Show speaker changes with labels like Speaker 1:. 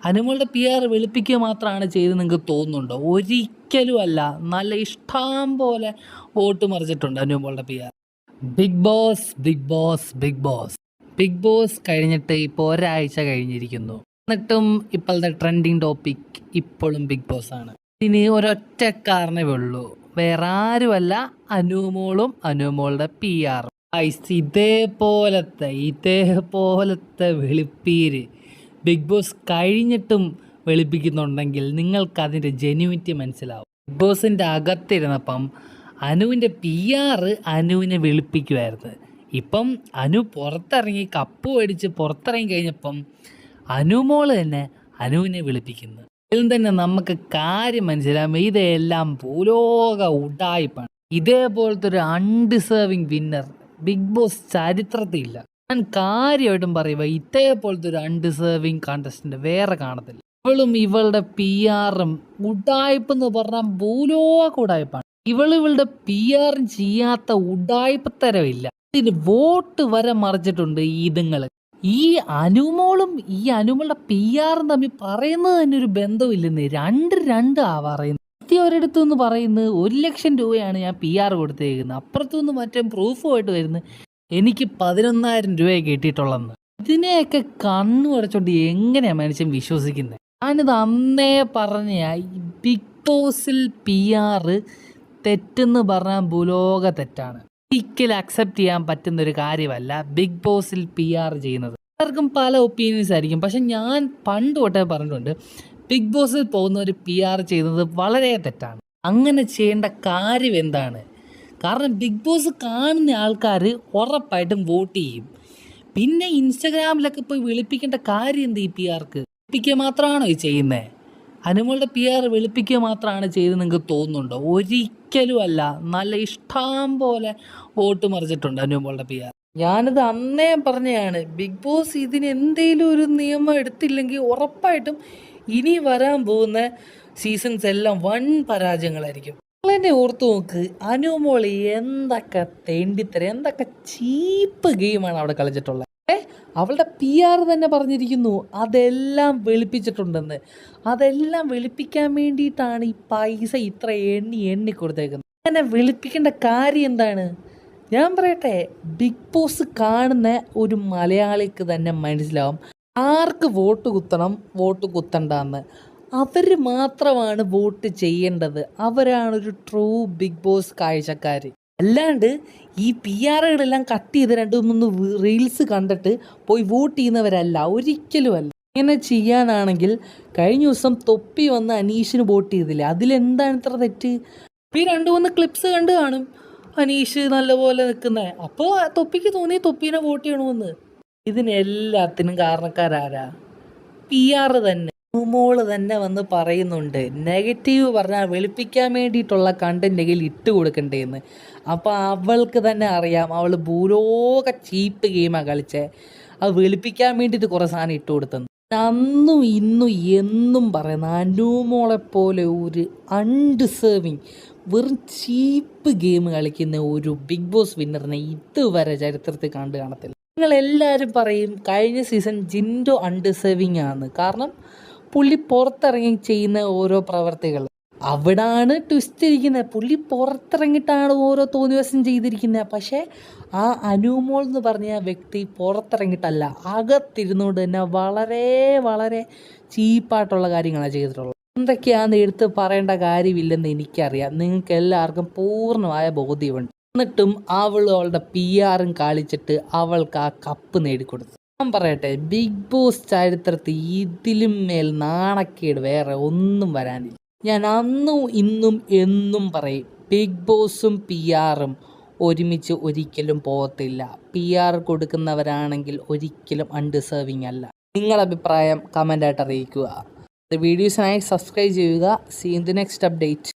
Speaker 1: അനുമോളുടെ PR വെളുപ്പിക്കുക മാത്രമാണ് ചെയ്ത് നിങ്ങൾക്ക് തോന്നുന്നുണ്ടോ? ഒരിക്കലും അല്ല. നല്ല ഇഷ്ടം പോലെ വോട്ട് മറിച്ചിട്ടുണ്ട് അനുമോളുടെ PR. Bigg Boss Bigg Boss Bigg Boss Bigg Boss കഴിഞ്ഞിട്ട് ഇപ്പോൾ ഒരാഴ്ച കഴിഞ്ഞിരിക്കുന്നു. എന്നിട്ടും ഇപ്പോഴത്തെ ട്രെൻഡിങ് ടോപ്പിക് ഇപ്പോഴും ബിഗ് ബോസ് ആണ്. ഇനി ഒരൊറ്റ കാരണമേ ഉള്ളൂ, വേറെ ആരുമല്ല, അനുമോളും അനുമോളുടെ PR. ഇതേപോലത്തെ വെളുപ്പീര് ബിഗ് ബോസ് കഴിഞ്ഞിട്ടും വെളുപ്പിക്കുന്നുണ്ടെങ്കിൽ നിങ്ങൾക്ക് അതിൻ്റെ ജെന്യൂനിറ്റി മനസ്സിലാവും. ബിഗ് ബോസിൻ്റെ അകത്തിരുന്നപ്പം അനുവിൻ്റെ PR അനുവിനെ വെളുപ്പിക്കുമായിരുന്നു. ഇപ്പം അനു പുറത്തിറങ്ങി കപ്പ് മേടിച്ച് പുറത്തിറങ്ങി കഴിഞ്ഞപ്പം അനുമോള് തന്നെ അനുവിനെ വെളുപ്പിക്കുന്നു. ഇതിൽ തന്നെ നമുക്ക് കാര്യം മനസ്സിലാവും, ഇതെല്ലാം ഭൂലോക ഉഡായിപ്പാണ്. ഇതേപോലത്തെ ഒരു അൺഡിസേർവിങ് വിന്നർ ബിഗ് ബോസ് ചരിത്രത്തിലില്ല. ഞാൻ കാര്യമായിട്ടും പറയുക, ഇതേപോലത്തെ ഒരു അൺഡിസേർവിങ് കണ്ടസ്റ്റന്റ് വേറെ കാണത്തില്ല. ഇവളും ഇവളുടെ PR ഉഡായിപ്പ് എന്ന് പറഞ്ഞാൽ ഭൂലോക ഉഡായിപ്പാണ്. ഇവളുടെ PR ചെയ്യാത്ത ഉഡായിപ്പ് തരമില്ല. ഇതിന് വോട്ട് വരെ മറിച്ചിട്ടുണ്ട് ഇതുങ്ങൾ. ഈ അനുമോളും ഈ അനുമോളുടെ PR തമ്മിൽ പറയുന്നത് തന്നെ ഒരു ബന്ധമില്ലെന്ന്. രണ്ട് പറയുന്നത്. ഒരിടത്തു നിന്ന് പറയുന്നത് 1 ലക്ഷം രൂപയാണ് ഞാൻ PR കൊടുത്തേക്കുന്നത്, അപ്പുറത്തുനിന്ന് മറ്റേ പ്രൂഫുമായിട്ട് വരുന്നത് എനിക്ക് 11,000 രൂപയെ കിട്ടിയിട്ടുള്ളതെന്ന്. ഇതിനെയൊക്കെ കണ്ണു അടച്ചോണ്ട് എങ്ങനെയാണ് മനുഷ്യൻ വിശ്വസിക്കുന്നത്? ഞാനിത് അന്നേ പറഞ്ഞ ബിഗ് ബോസിൽ PR തെറ്റെന്ന് പറഞ്ഞാൽ ഭൂലോക തെറ്റാണ്. ഒരിക്കലും അക്സെപ്റ്റ് ചെയ്യാൻ പറ്റുന്നൊരു കാര്യമല്ല ബിഗ് ബോസിൽ PR ചെയ്യുന്നത്. പലർക്കും പല ഒപ്പീനിയൻസ് ആയിരിക്കും. പക്ഷെ ഞാൻ പണ്ട് തൊട്ടേ പറഞ്ഞിട്ടുണ്ട്, ബിഗ് ബോസിൽ പോകുന്നവർ PR ചെയ്യുന്നത് വളരെ തെറ്റാണ്. അങ്ങനെ ചെയ്യേണ്ട കാര്യം എന്താണ്? കാരണം ബിഗ് ബോസ് കാണുന്ന ആൾക്കാർ ഉറപ്പായിട്ടും വോട്ട് ചെയ്യും. പിന്നെ ഇൻസ്റ്റഗ്രാമിലൊക്കെ പോയി വെളുപ്പിക്കേണ്ട കാര്യം എന്ത്? ഈ PRക്ക് വെളുപ്പിക്കുക മാത്രമാണോ ഈ ചെയ്യുന്നത്? അനുമോളുടെ PR വെളുപ്പിക്കുക മാത്രമാണ് ചെയ്ത് നിങ്ങൾക്ക് തോന്നുന്നുണ്ടോ? ഒരിക്കലും അല്ല. നല്ല ഇഷ്ടം പോലെ വോട്ട് മറിച്ചിട്ടുണ്ട് അനുമോളുടെ PR. ഞാനിത് അന്നേ പറഞ്ഞതാണ്, ബിഗ് ബോസ് ഇതിന് എന്തെങ്കിലും ഒരു നിയമം എടുത്തില്ലെങ്കിൽ ഉറപ്പായിട്ടും ഇനി വരാൻ പോകുന്ന സീസൺസ് എല്ലാം വൻ പരാജയങ്ങളായിരിക്കും. നിങ്ങളെന്നെ ഓർത്തു നോക്ക്, അനുമോൾ എന്തൊക്കെ തെണ്ടിത്തരം, എന്തൊക്കെ ചീപ്പ് ഗെയിമാണ് അവിടെ കളിച്ചിട്ടുള്ളത്. അവളുടെ PR തന്നെ പറഞ്ഞിരിക്കുന്നു അതെല്ലാം വെളുപ്പിച്ചിട്ടുണ്ടെന്ന്. അതെല്ലാം വെളുപ്പിക്കാൻ വേണ്ടിയിട്ടാണ് ഈ പൈസ ഇത്ര എണ്ണി കൊടുത്തേക്കുന്നത്. അങ്ങനെ വെളുപ്പിക്കേണ്ട കാര്യം എന്താണ്? ഞാൻ പറയട്ടെ, ബിഗ് ബോസ് കാണുന്ന ഒരു മലയാളിക്ക് തന്നെ മനസ്സിലാവും ആർക്ക് വോട്ട് കുത്തണം വോട്ട് കുത്തണ്ടെന്ന്. അവർ മാത്രമാണ് വോട്ട് ചെയ്യേണ്ടത്. അവരാണൊരു ട്രൂ ബിഗ് ബോസ് കാഴ്ചക്കാർ. അല്ലാണ്ട് ഈ PRകളെല്ലാം കട്ട് ചെയ്ത് 2-3 റീൽസ് കണ്ടിട്ട് പോയി വോട്ട് ചെയ്യുന്നവരല്ല, ഒരിക്കലും അല്ല. ഇങ്ങനെ ചെയ്യാനാണെങ്കിൽ കഴിഞ്ഞ ദിവസം തൊപ്പി വന്ന് അനീഷിന് വോട്ട് ചെയ്തില്ലേ, അതിലെന്താണ് ഇത്ര തെറ്റ്? ഈ 2-3 ക്ലിപ്സ് കണ്ട് കാണും അനീഷ് നല്ലപോലെ നിൽക്കുന്നത്. അപ്പോൾ തൊപ്പിക്ക് തോന്നി തൊപ്പീനെ വോട്ട് ചെയ്യണമെന്ന്. ഇതിനെല്ലാത്തിനും കാരണക്കാരാരാ? PR തന്നെ. അനുമോള് തന്നെ വന്ന് പറയുന്നുണ്ട്, നെഗറ്റീവ് പറഞ്ഞാൽ വെളുപ്പിക്കാൻ വേണ്ടിയിട്ടുള്ള കണ്ടൻറ്റെങ്കിൽ ഇട്ട് കൊടുക്കണ്ടേന്ന്. അപ്പോൾ അവൾക്ക് തന്നെ അറിയാം അവൾ ഭൂലോക ചീപ്പ് ഗെയിമാണ് കളിച്ചത്. അത് വെളുപ്പിക്കാൻ വേണ്ടിയിട്ട് കുറേ സാധനം ഇട്ട് കൊടുത്തെന്ന്. അന്നും ഇന്നും എന്നും പറയുന്ന അനുമോളെപ്പോലെ ഒരു അൺഡിസേർവിങ് വെറും ചീപ്പ് ഗെയിം കളിക്കുന്ന ഒരു ബിഗ് ബോസ് വിന്നറിനെ ഇതുവരെ ചരിത്രത്തിൽ കണ്ടു കാണത്തില്ല. നിങ്ങളെല്ലാവരും പറയും കഴിഞ്ഞ സീസൺ ജിൻഡോ അൺഡിസേർവിങ് ആണ്. കാരണം പുള്ളി പുറത്തിറങ്ങി ചെയ്യുന്ന ഓരോ പ്രവർത്തികൾ, അവിടാണ് ട്വിസ്റ്റ് ഇരിക്കുന്നത്. പുള്ളി പുറത്തിറങ്ങിയിട്ടാണ് ഓരോ തോന്നിവാസം ചെയ്തിരിക്കുന്നത്. പക്ഷേ ആ അനുമോൾ എന്ന് പറഞ്ഞ വ്യക്തി പുറത്തിറങ്ങിയിട്ടല്ല, അകത്തിരുന്നുകൊണ്ട് തന്നെ വളരെ വളരെ ചീപ്പായിട്ടുള്ള കാര്യങ്ങളാണ് ചെയ്തിട്ടുള്ളത്. എന്തൊക്കെയാണെന്ന് എടുത്ത് പറയേണ്ട കാര്യമില്ലെന്ന് എനിക്കറിയാം, നിങ്ങൾക്ക് എല്ലാവർക്കും പൂർണ്ണമായ ബോധ്യമുണ്ട്. എന്നിട്ടും അവളുടെ PR കളിച്ചിട്ട് അവൾക്ക് ആ കപ്പ് നേടിക്കൊടുത്തു. ഞാൻ പറയട്ടെ, ബിഗ് ബോസ് ചരിത്രത്തിൽ ഇതിലും മേൽ നാണക്കേട് വേറെ ഒന്നും വരാനില്ല. ഞാൻ അന്നും ഇന്നും എന്നും പറയും, ബിഗ് ബോസും PR ഒരുമിച്ച് ഒരിക്കലും പോകത്തില്ല. PR കൊടുക്കുന്നവരാണെങ്കിൽ ഒരിക്കലും അൺഡിസേർവിങ് അല്ല. നിങ്ങളുടെ അഭിപ്രായം കമൻ്റായിട്ട് അറിയിക്കുക. വീഡിയോസിനായി സബ്സ്ക്രൈബ് ചെയ്യുക. See in the next update.